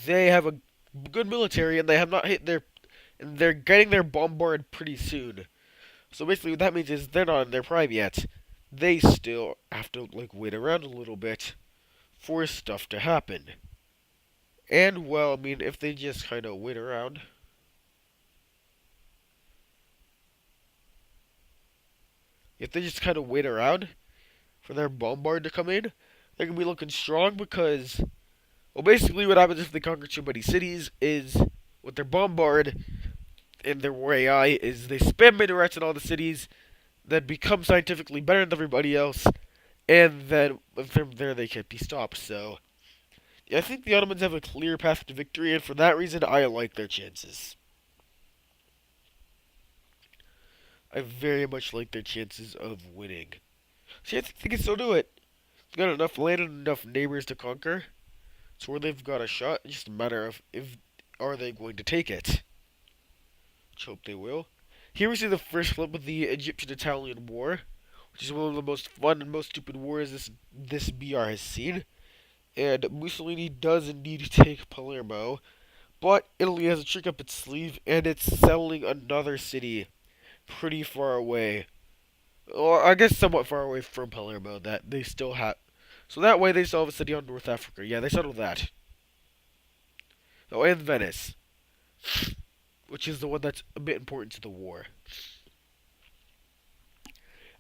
They have a good military, and they have not hit their. And they're getting their bombard pretty soon. So basically, what that means is they're not in their prime yet. They still have to wait around a little bit for stuff to happen. And well, I mean, if they just kind of wait around, if they just kind of wait around for their bombard to come in, they're gonna be looking strong because, well, basically, what happens if they conquer too many cities is with their bombard and their war AI is they spam minarets in all the cities, then become scientifically better than everybody else, and then from there they can't be stopped. So yeah, I think the Ottomans have a clear path to victory, and for that reason, I like their chances. I very much like their chances of winning. See, I think they can still do it. They've got enough land and enough neighbors to conquer, so where they've got a shot. It's just a matter of if are they going to take it. Let's hope they will. Here we see the first flip of the Egyptian-Italian War, which is one of the most fun and most stupid wars this BR has seen. And Mussolini does indeed take Palermo, but Italy has a trick up its sleeve, and it's settling another city pretty far away. Or I guess somewhat far away from Palermo that they still have. So that way they still have a city on North Africa. Yeah, they settled that. Oh, and Venice, which is the one that's a bit important to the war.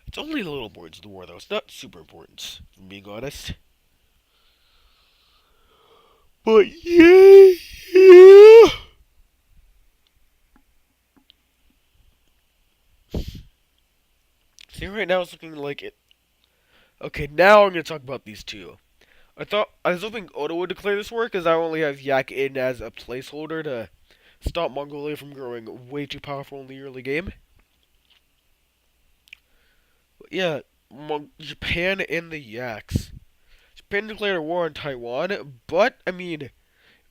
It's only a little important to the war, though. It's not super important, if I'm being honest. But yeah, yeah. See, right now it's looking like it. Okay, now I'm gonna talk about these two. I was hoping Odo would declare this war because I only have Yak in as a placeholder to stop Mongolia from growing way too powerful in the early game. But yeah, Japan and the Yaks. Japan declared a war on Taiwan, but I mean,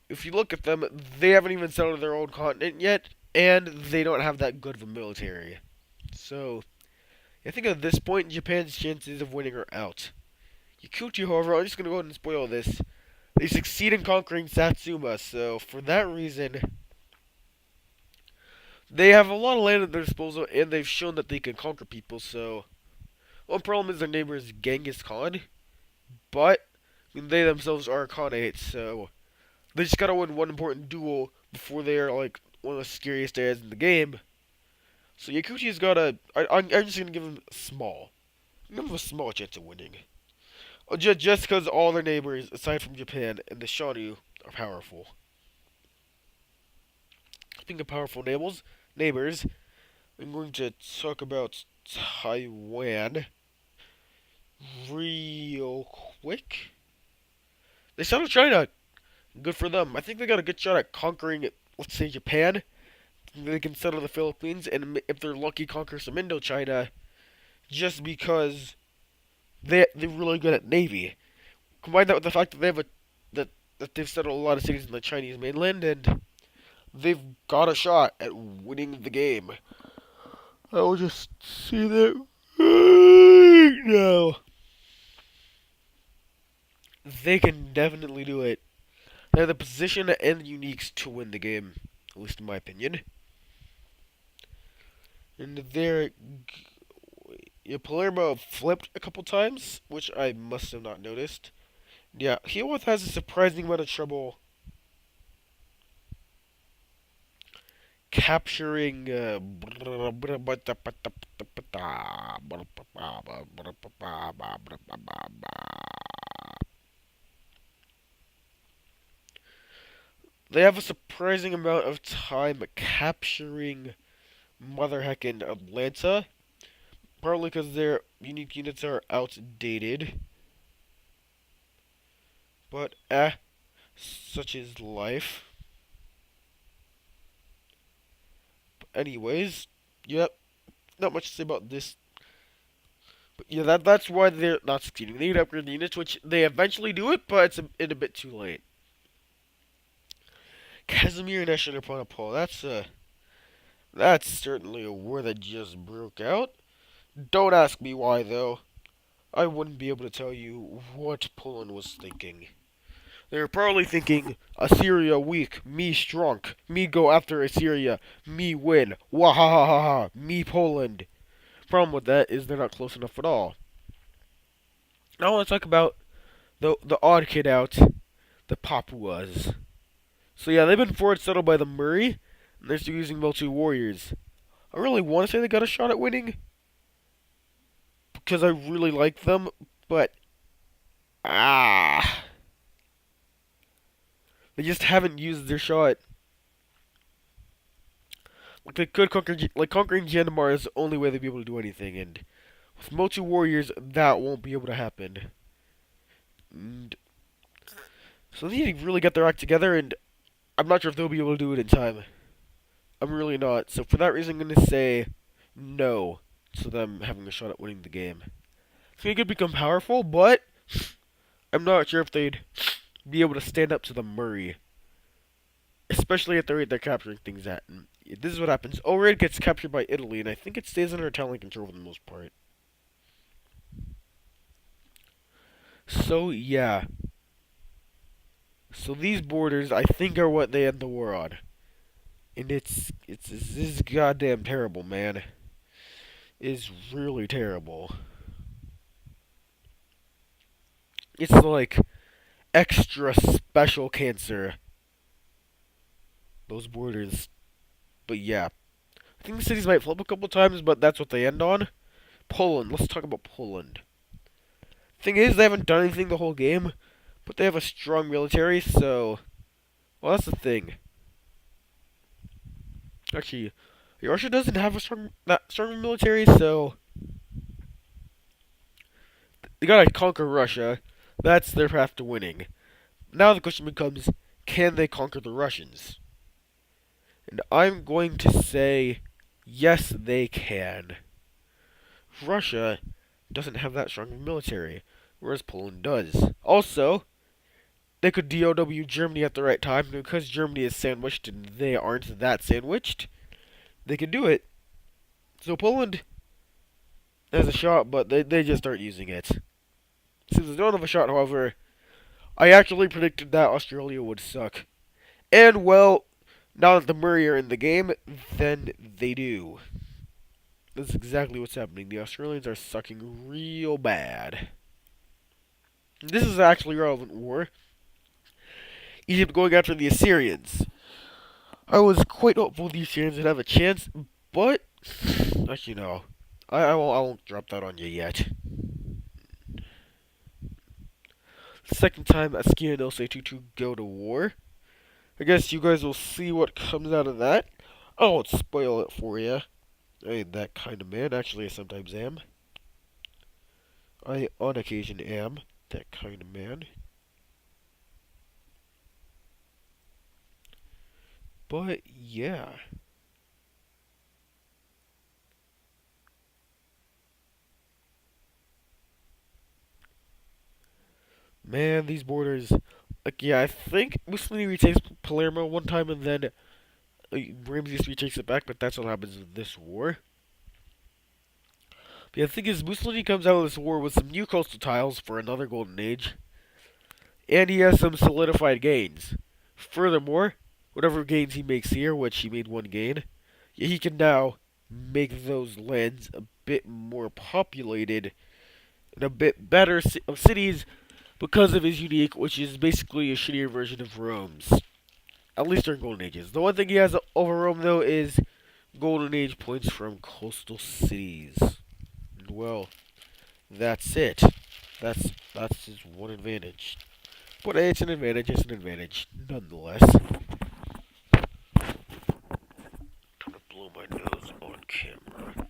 if you look at them, they haven't even settled their own continent yet, and they don't have that good of a military. So, I think at this point, Japan's chances of winning are out. Yakutia, however, I'm just going to go ahead and spoil this. They succeed in conquering Satsuma, so for that reason, they have a lot of land at their disposal, and they've shown that they can conquer people, so one problem is their neighbor is Genghis Khan, but I mean, they themselves are Khanates, so they just gotta win one important duel before they are like one of the scariest areas in the game. So Yakutia's got a. I'm just gonna give him small. Give him a small chance of winning. Just because all their neighbors, aside from Japan and the Shanu, are powerful. Speaking of powerful neighbors, I'm going to talk about Taiwan real quick. They settled China. Good for them. I think they got a good shot at conquering, let's say, Japan. They can settle the Philippines, and if they're lucky, conquer some Indochina. Just because they're really good at navy. Combine that with the fact that they have a that they've settled a lot of cities in the Chinese mainland, and they've got a shot at winning the game. I will just see that right now. They can definitely do it. They have the position and the uniques to win the game, at least in my opinion. And they're yeah, Palermo flipped a couple times, which I must have not noticed. Yeah, Heelworth has a surprising amount of trouble capturing. They have a surprising amount of time capturing Mother Heckin' Atlanta, partly because their unique units are outdated. But such is life. Anyways, yep, not much to say about this. But yeah, that's why they're not succeeding. They need to upgrade the units, which they eventually do it, but it's a bit too late. Casimir and Eshanaponapol, that's certainly a war that just broke out. Don't ask me why though. I wouldn't be able to tell you what Poland was thinking. They're probably thinking, Assyria weak, me strong, me go after Assyria, me win, wah ha ha ha ha, me Poland. Problem with that is they're not close enough at all. Now I want to talk about the odd kid out, the Papuas. So yeah, they've been forward settled by the Murray, and they're still using multi warriors. I really want to say they got a shot at winning, because I really like them, but ah, they just haven't used their shot. Like they could conquer, like conquering Janmar is the only way they'd be able to do anything, and with multi warriors, that won't be able to happen. And so they need to really get their act together, and I'm not sure if they'll be able to do it in time. I'm really not. So for that reason, I'm going to say no to them having a shot at winning the game. I think they could become powerful, but I'm not sure if they'd be able to stand up to the Murray. Especially at the rate they're capturing things at. And this is what happens. Ohrid gets captured by Italy, and I think it stays under Italian control for the most part. So, yeah. So these borders, I think, are what they end the war on. And this is goddamn terrible, man. It's really terrible. It's like extra special cancer. Those borders. But yeah. I think the cities might flip a couple times, but that's what they end on. Poland. Let's talk about Poland. Thing is, they haven't done anything the whole game, but they have a strong military, so... Well, that's the thing. Actually, Russia doesn't have that strong military, so... They gotta conquer Russia. That's their path to winning. Now the question becomes, can they conquer the Russians? And I'm going to say, yes, they can. Russia doesn't have that strong of a military, whereas Poland does. Also, they could DOW Germany at the right time, and because Germany is sandwiched and they aren't that sandwiched, they can do it. So Poland has a shot, but they just aren't using it. Since they don't have a shot, however, I actually predicted that Australia would suck. And, well, now that the Murray are in the game, then they do. That's exactly what's happening. The Australians are sucking real bad. This is actually a relevant war. Egypt going after the Assyrians. I was quite hopeful the Assyrians would have a chance, but actually no. I won't drop that on you yet. Second time Askia and Ose2 go to war. I guess you guys will see what comes out of that. I won't spoil it for you. I ain't that kind of man. Actually, I sometimes am. I, on occasion, am that kind of man. But, yeah. Man, these borders... Like, yeah, I think Mussolini retakes Palermo one time and then Ramses retakes it back, but that's what happens in this war. But yeah, the thing is, Mussolini comes out of this war with some new coastal tiles for another golden age, and he has some solidified gains. Furthermore, whatever gains he makes here, which he made one gain, he can now make those lands a bit more populated and a bit better of cities because of his unique, which is basically a shittier version of Rome's. At least during Golden Ages. The one thing he has over Rome, though, is Golden Age points from coastal cities. And, well, that's it. That's his one advantage. But it's an advantage, nonetheless. I'm trying to blow my nose on camera.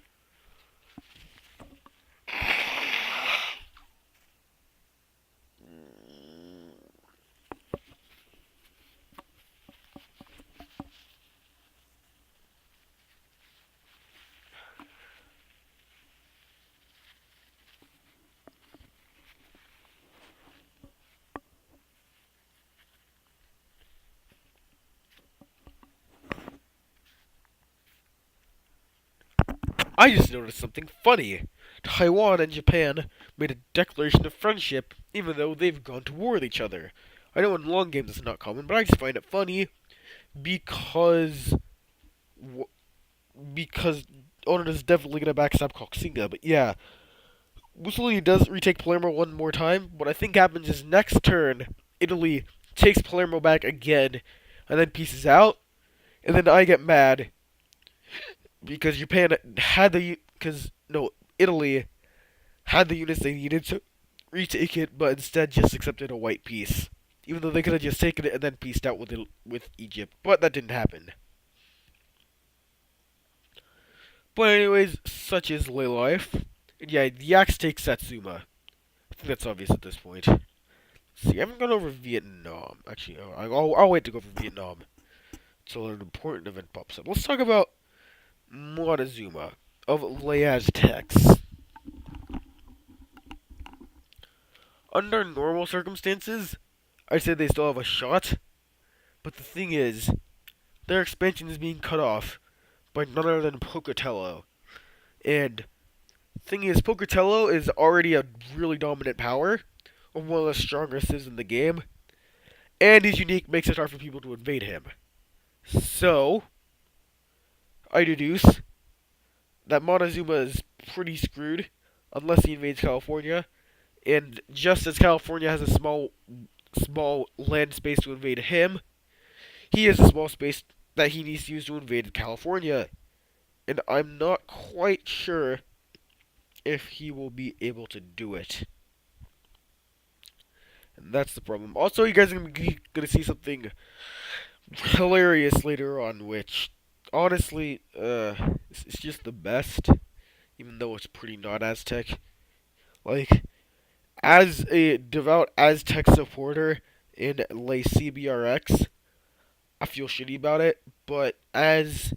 I just noticed something funny. Taiwan and Japan made a declaration of friendship, even though they've gone to war with each other. I know in long games it's not common, but I just find it funny because because Onan is definitely gonna backstab Coxinga. But yeah, Mussolini does retake Palermo one more time. What I think happens is next turn, Italy takes Palermo back again, and then pieces out. And then I get mad because Japan had the because no Italy had the units they needed to retake it, but instead just accepted a white peace, even though they could have just taken it and then pieced out with Egypt. But that didn't happen. But anyways, such is lay life. And yeah, the Axe takes Satsuma. I think that's obvious at this point. See, I haven't gone over Vietnam. Actually, I'll wait to go for Vietnam until an important event pops up. Let's talk about Montezuma of Les Aztecs. Under normal circumstances, I'd say they still have a shot. But the thing is, their expansion is being cut off by none other than Pocatello. And the thing is, Pocatello is already a really dominant power, or one of the strongest in the game. And he's unique, makes it hard for people to invade him. So, I deduce that Montezuma is pretty screwed unless he invades California. And just as California has a small land space to invade him, he has a small space that he needs to use to invade California. And I'm not quite sure if he will be able to do it. And that's the problem. Also, you guys are going to see something hilarious later on, which, honestly, it's just the best, even though it's pretty not Aztec. Like, as a devout Aztec supporter in Les CBRX, I feel shitty about it, but as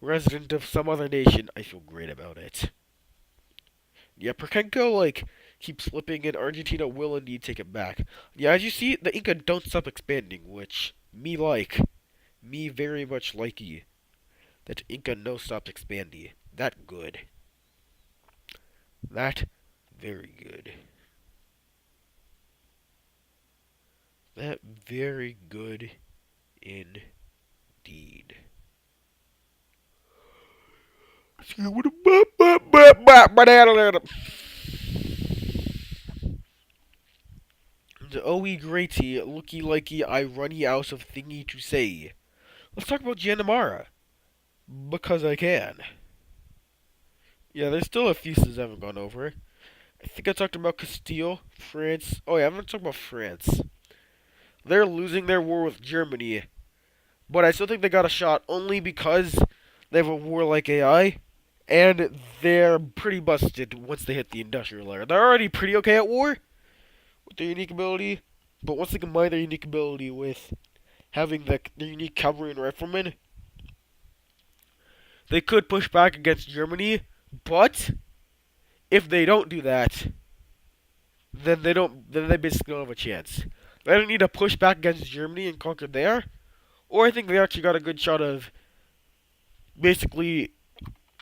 resident of some other nation, I feel great about it. Yeah, Perkenko, keeps slipping, and Argentina will indeed take it back. Yeah, as you see, the Inca don't stop expanding, which me very much likey. That Inca no stop expanding. That good. That very good. That very good indeed. Oh, we greaty, looky likey, I runny out of thingy to say. Let's talk about Janamara. Because I can. Yeah, there's still a few things I haven't gone over. I think I talked about Castile, France. Oh yeah, I'm gonna talk about France. They're losing their war with Germany, but I still think they got a shot only because they have a warlike AI, and they're pretty busted once they hit the industrial era. They're already pretty okay at war with their unique ability, but once they combine their unique ability with having their unique cavalry and riflemen, they could push back against Germany. But if they don't do that, then they basically don't have a chance. They don't need to push back against Germany and conquer there, or I think they actually got a good shot of basically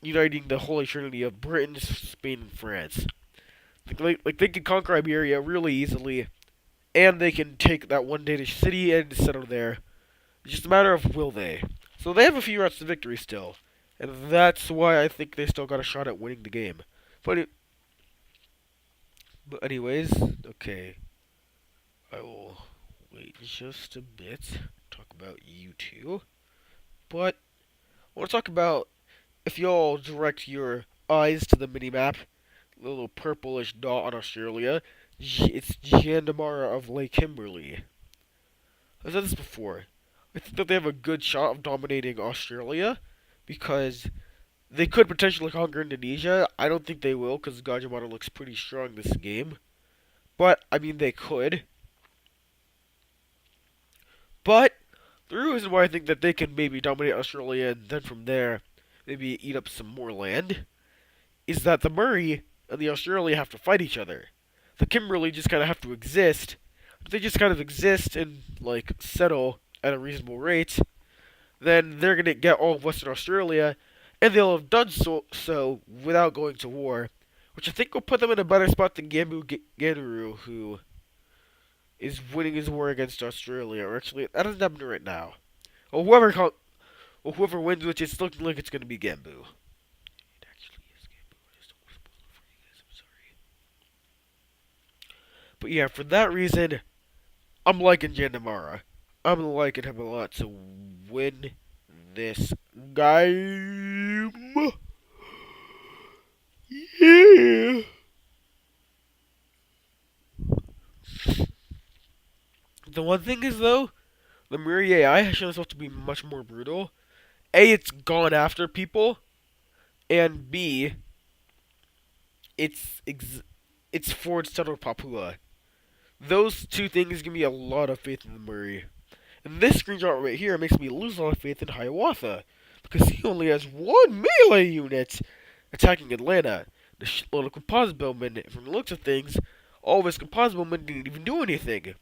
uniting the Holy Trinity of Britain, Spain, and France. Like they can conquer Iberia really easily, and they can take that one Danish city and settle there. It's just a matter of will they. So they have a few routes to victory still, and that's why I think they still got a shot at winning the game. But anyways, okay. I will wait just a bit, talk about you two. But I want to talk about, if y'all direct your eyes to the mini-map, the little purplish dot on Australia, it's Jandamarra of Lake Kimberley. I've said this before. I think that they have a good shot of dominating Australia, because they could potentially conquer Indonesia. I don't think they will, because Gajah Mada looks pretty strong this game. But, I mean, they could. But the reason why I think that they can maybe dominate Australia and then from there maybe eat up some more land is that the Murray and the Australia have to fight each other. The Kimberley just kind of have to exist. If they just kind of exist and settle at a reasonable rate, then they're gonna get all of Western Australia, and they'll have done so without going to war, which I think will put them in a better spot than Gambu Ganuru, who is winning his war against Australia. Or actually, that isn't happening right now. Or whoever wins, which is looking like it's going to be Gambu. It actually is Gambu. I just don't want to spoil it for you guys. I'm sorry. But yeah, for that reason, I'm liking Jandamara. I'm liking him a lot to win this game. Yeah. The one thing is though, the Muri AI has shown itself to be much more brutal. A, it's gone after people, and B, it's forged settled Papua. Those two things give me a lot of faith in the Muri. And this screenshot right here makes me lose a lot of faith in Hiawatha, because he only has one melee unit attacking Atlanta. The shitload of composite bowmen, from the looks of things, all of his composite bowmen didn't even do anything.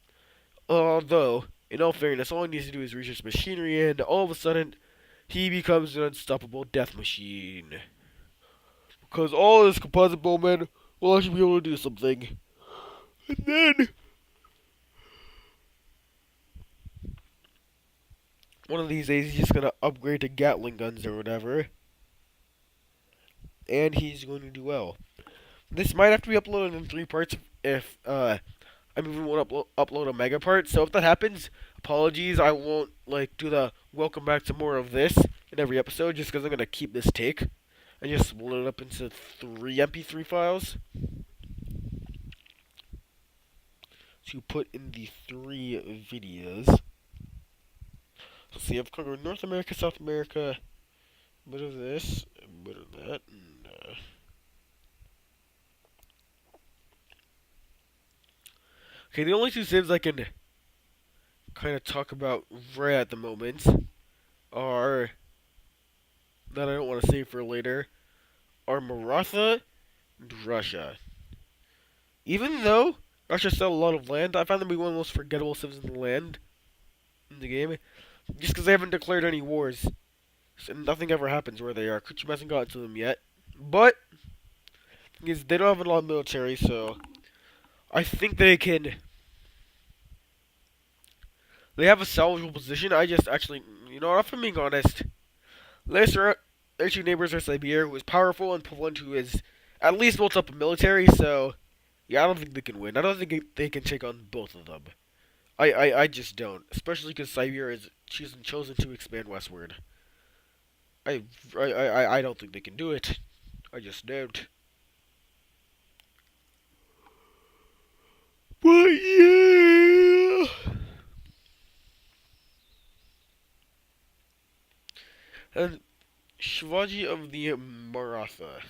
Although, in all fairness, all he needs to do is research machinery, and all of a sudden, he becomes an unstoppable death machine. Because all his composite bowmen will actually be able to do something. And then, one of these days, he's just gonna upgrade to Gatling guns or whatever. And he's going to do well. This might have to be uploaded in 3 parts if, I even want to upload a mega part. So if that happens, apologies. I won't, do the welcome back to more of this in every episode, just because I'm going to keep this take. And just split it up into 3 MP3 files to put in the 3 videos. So see, I've covered North America, South America, a bit of this, a bit of that, and okay, the only 2 civs I can kind of talk about right at the moment are, that I don't want to save for later, are Maratha and Russia. Even though Russia still a lot of land, I find them to be one of the most forgettable civs in the land in the game. Just because they haven't declared any wars. So nothing ever happens where they are. Kuchum hasn't gotten to them yet. But, because they don't have a lot of military, so I think they can. They have a salvageable position. I just actually, if I'm being honest, their 2 neighbors are Siberia, who is powerful, and Poland, who is at least built up a military, so yeah, I don't think they can win. I don't think they can take on both of them. I just don't. Especially because Siberia is chosen to expand westward. I don't think they can do it. I just don't. But yeah. And Shivaji of the Maratha.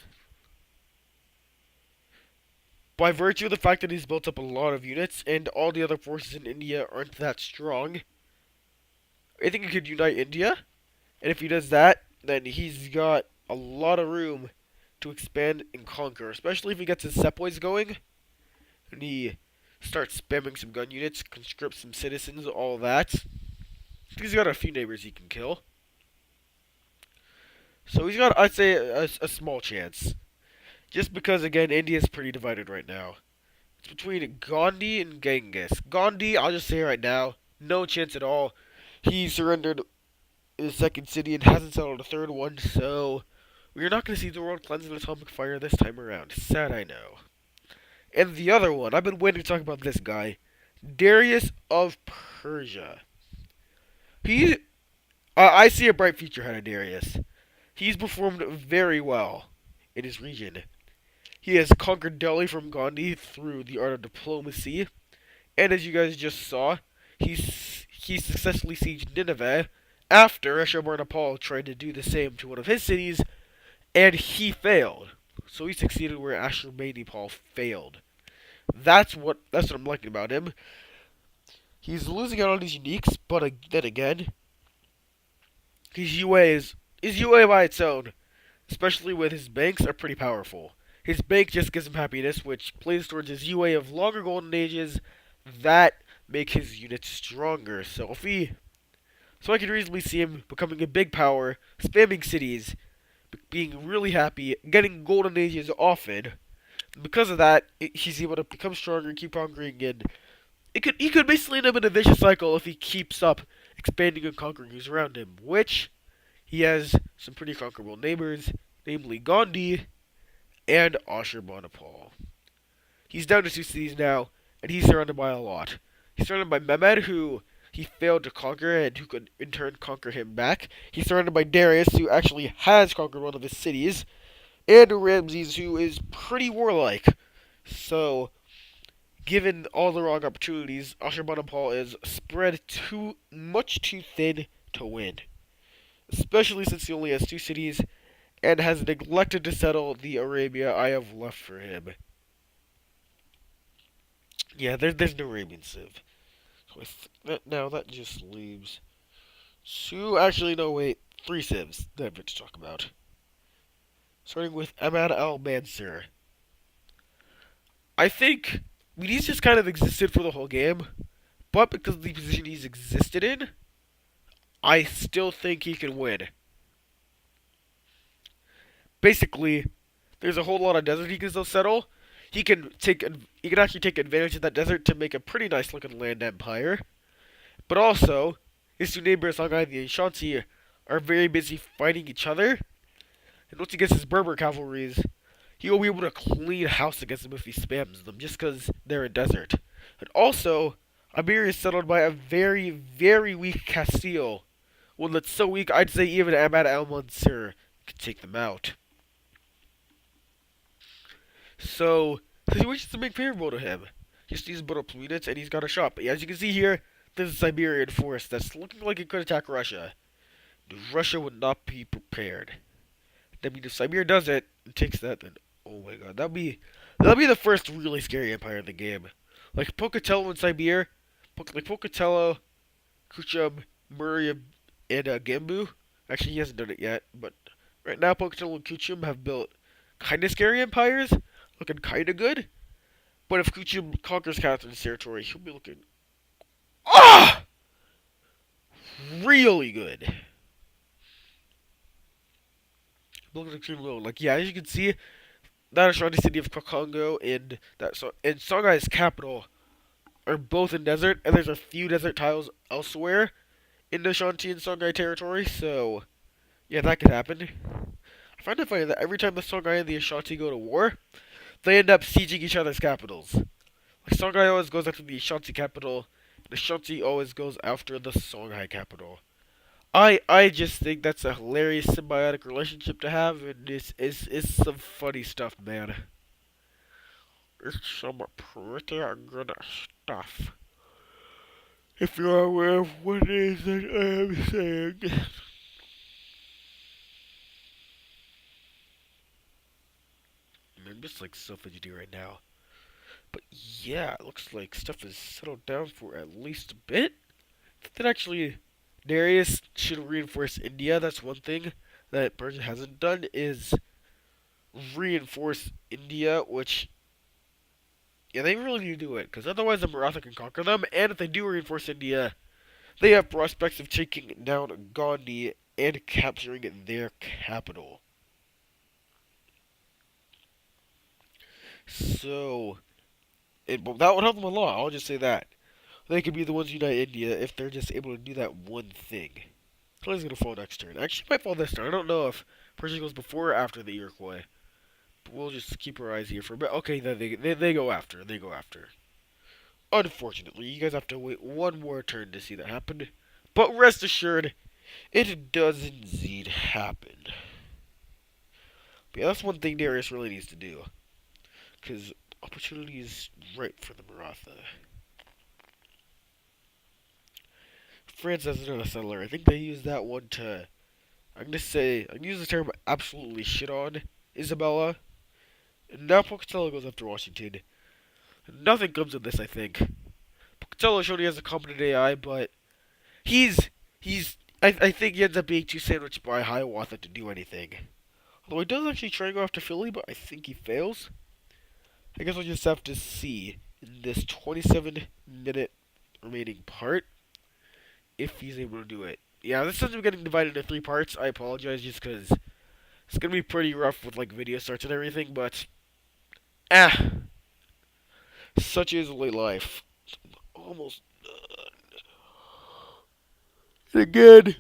By virtue of the fact that he's built up a lot of units and all the other forces in India aren't that strong, I think he could unite India. And if he does that, then he's got a lot of room to expand and conquer, especially if he gets his sepoys going and he starts spamming some gun units, conscripts some citizens, all that. He's got a few neighbors he can kill. So he's got, I'd say, a small chance. Just because, again, India's pretty divided right now. It's between Gandhi and Genghis. Gandhi, I'll just say right now, no chance at all. He surrendered his 2nd city and hasn't settled a 3rd one, so we're not going to see the world cleanse in atomic fire this time around. Sad, I know. And the other one, I've been waiting to talk about this guy. Darius of Persia. I see a bright future ahead of Darius. He's performed very well in his region. He has conquered Delhi from Gandhi through the art of diplomacy, and as you guys just saw, he successfully sieged Nineveh after Ashurbanipal tried to do the same to one of his cities, and he failed. So he succeeded where Ashurbanipal failed. That's what I'm liking about him. He's losing out on his uniques, but then again, his UA by its own, especially with his banks, are pretty powerful. His bank just gives him happiness, which plays towards his UA of longer golden ages that make his units stronger. So I could reasonably see him becoming a big power, spamming cities, being really happy, getting golden ages often. Because of that, he's able to become stronger, keep conquering, and he could basically end up in a vicious cycle if he keeps up expanding and conquering who's around him, which he has some pretty conquerable neighbors, namely Gandhi and Ashurbanipal. He's down to two cities now, and he's surrounded by a lot. He's surrounded by Mehmed, who he failed to conquer and who could in turn conquer him back. He's surrounded by Darius, who actually has conquered one of his cities, and Ramses, who is pretty warlike. So, given all the wrong opportunities, Ashurbanipal is spread much too thin to win. Especially since he only has two cities and has neglected to settle the Arabia I have left for him. Yeah, there's no Arabian Civ. So now that just leaves two. Actually, no, wait, three civs that I've to talk about. Starting with Ahmad al Mansur. I think he's just kind of existed for the whole game, but because of the position he's existed in, I still think he can win. Basically, there's a whole lot of desert he can still settle. He can actually take advantage of that desert to make a pretty nice looking land empire. But also, his two neighbors, Songhai and the Ashanti, are very busy fighting each other. And once he gets his Berber cavalries, he will be able to clean house against them if he spams them, just because they're a desert. And also, Iberia is settled by a very, very weak Castile. One that's so weak, I'd say even Ahmad al-Mansur could take them out. So, the situation's been favorable to him. He just needs to build up some units, and he's got a shot. But yeah, as you can see here, there's a Siberian force that's looking like it could attack Russia. Russia would not be prepared. I mean, if Siberia does it and takes that, then oh my god, that'll be the first really scary empire in the game. Like Pocatello and Siberia, like Pocatello, Kuchum, Murray, and Gembu. Actually, he hasn't done it yet, but right now Pocatello and Kuchum have built kind of scary empires, looking kind of good. But if Kuchum conquers Catherine's territory, he'll be looking really good. Looking extremely low. Like yeah, as you can see, that Ashanti city of Kakongo and Songhai's capital are both in desert, and there's a few desert tiles elsewhere in the Ashanti and Songhai territory. So yeah, that could happen. I find it funny that every time the Songhai and the Ashanti go to war, they end up sieging each other's capitals. Like Songhai always goes after the Ashanti capital, and Ashanti always goes after the Songhai capital. I just think that's a hilarious symbiotic relationship to have, and it's some funny stuff, man. It's some pretty good stuff. If you're aware of what it is that I am saying. I'm just like self-educating right now. But yeah, it looks like stuff is settled down for at least a bit. That actually Darius should reinforce India. That's one thing that Persia hasn't done is reinforce India, which yeah, they really need to do it because otherwise the Maratha can conquer them. And if they do reinforce India, they have prospects of taking down Gandhi and capturing their capital. So that would help them a lot. I'll just say that. They could be the ones who unite India if they're just able to do that one thing. Italy's gonna fall next turn. Actually, might fall this turn. I don't know if Persia goes before or after the Iroquois. But we'll just keep our eyes here for a bit. Okay, then they go after. They go after. Unfortunately, you guys have to wait one more turn to see that happen. But rest assured, it does indeed happen. But yeah, that's one thing Darius really needs to do. Because opportunity is ripe for the Maratha. France has another settler. I think they use that one to. I'm gonna use the term absolutely shit on Isabella. And now Pocatello goes after Washington. Nothing comes of this, I think. Pocatello showed he has a competent AI, but I think he ends up being too sandwiched by Hiawatha to do anything. Although he does actually try to go after Philly, but I think he fails. I guess we'll just have to see in this 27-minute remaining part if he's able to do it. Yeah, this ends up getting divided into 3 parts. I apologize just because it's going to be pretty rough with like video starts and everything, but such is late life. Oh Almost done. Again.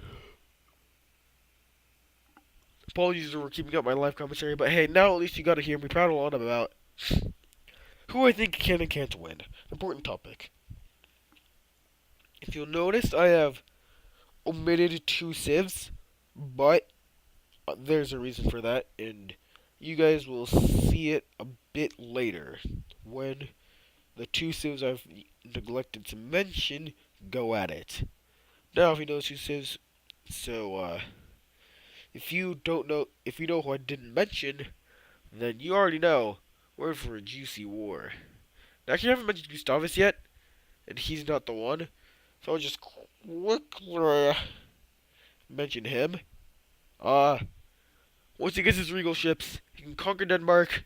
Apologies for keeping up my live commentary, but hey, now at least you got to hear me prattle on about who I think can and can't win. Important topic. If you'll notice, I have omitted two civs, but there's a reason for that, and you guys will see it a bit later when the two civs I've neglected to mention go at it. Now, if you know two civs, so if you know who I didn't mention, then you already know we're in for a juicy war. Actually, I haven't mentioned Gustavus yet, and he's not the one, so I'll just quickly mention him. Once he gets his regal ships, he can conquer Denmark,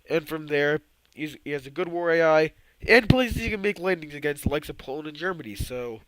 and from there, he has a good war AI, and places he can make landings against, the likes of Poland and Germany, so